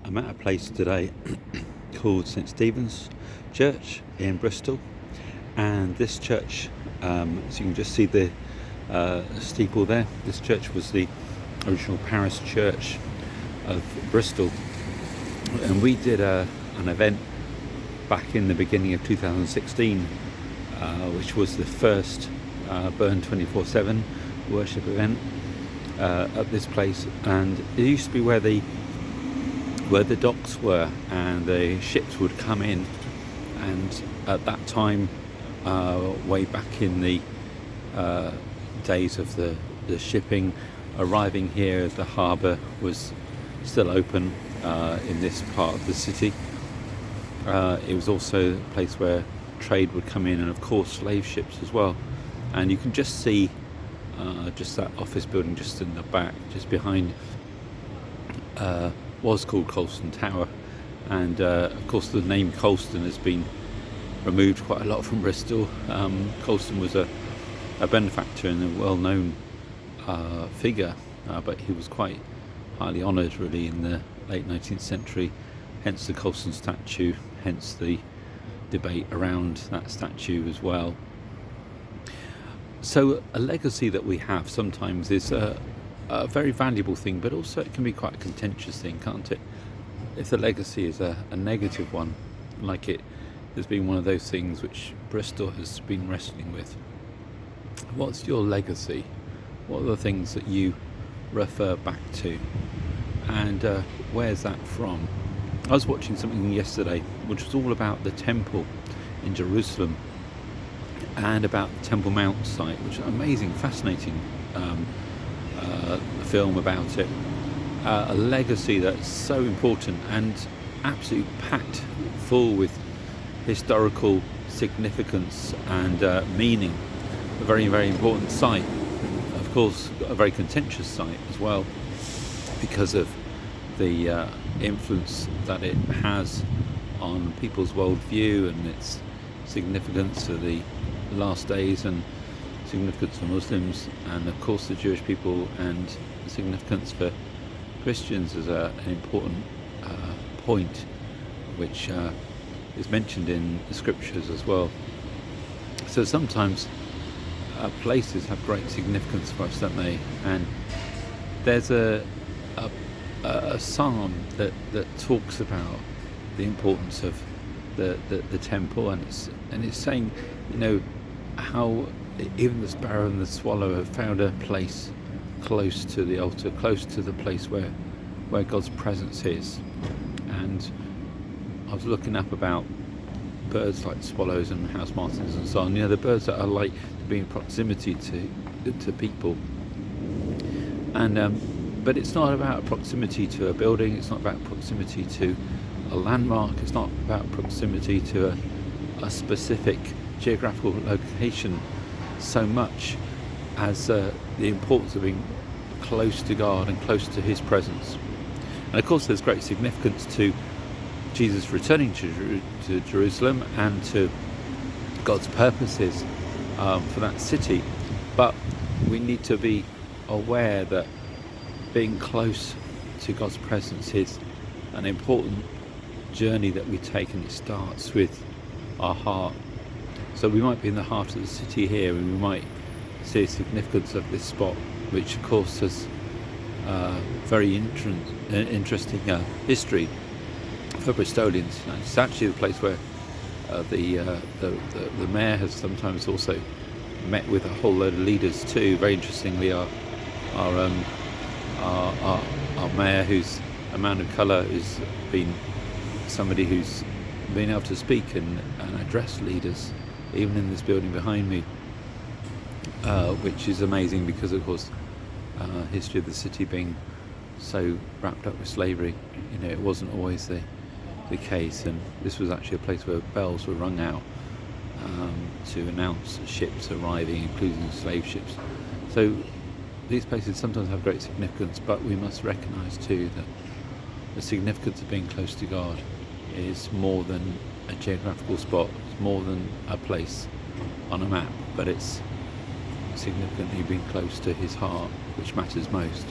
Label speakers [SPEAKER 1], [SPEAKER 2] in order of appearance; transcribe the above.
[SPEAKER 1] I'm at a place today called St Stephen's Church in Bristol, and this church, so you can just see the steeple there. This church was the original parish church of Bristol, and we did an event back in the beginning of 2016, which was the first Burn 24/7 worship event at this place. And it used to be where the docks were, and the ships would come in, and at that time, way back in the days of the shipping arriving here, the harbour was still open in this part of the city. It was also a place where trade would come in, and of course slave ships as well. And you can just see just that office building just in the back, just behind, was called Colston Tower. And of course the name Colston has been removed quite a lot from Bristol. Colston was a benefactor and a well-known figure, but he was quite highly honoured really in the late 19th century, hence the Colston statue, hence the debate around that statue as well. So a legacy that we have sometimes is a very valuable thing, but also it can be quite a contentious thing, can't it? If the legacy is a negative one, like it has been one of those things which Bristol has been wrestling with. What's your legacy? What are the things that you refer back to? And where's that from? I was watching something yesterday which was all about the temple in Jerusalem and about the Temple Mount site, which is an amazing, fascinating film about it. A legacy that's so important and absolutely packed full with historical significance and meaning. A very, very important site. Of course, a very contentious site as well, because of the influence that it has on people's worldview and its significance to the last days and significance for Muslims, and of course the Jewish people, and significance for Christians as an important point which is mentioned in the scriptures as well. So sometimes places have great significance for us, don't they? And there's a psalm that talks about the importance of the temple, and it's saying, you know, how even the sparrow and the swallow have found a place close to the altar, close to the place where God's presence is. And I was looking up about birds like swallows and house martins and so on. You know, the birds that are like to be in proximity to people. And but it's not about proximity to a building. It's not about proximity to a landmark. It's not about proximity to a specific geographical location so much as the importance of being close to God and close to His presence. And of course there's great significance to Jesus returning to Jerusalem and to God's purposes for that city, but we need to be aware that being close to God's presence is an important journey that we take, and it starts with our heart. So we might be in the heart of the city here, and we might see a significance of this spot, which of course has very interesting history for Bristolians. It's actually the place where the mayor has sometimes also met with a whole load of leaders too. Very interestingly, our mayor, who's a man of colour, has been somebody who's been able to speak and address leaders, even in this building behind me, which is amazing because, of course, history of the city being so wrapped up with slavery, you know, it wasn't always the case, and this was actually a place where bells were rung out to announce ships arriving, including slave ships. So these places sometimes have great significance, but we must recognise too that the significance of being close to God is more than a geographical spot, it's more than a place on a map, but it's significantly being close to His heart, which matters most.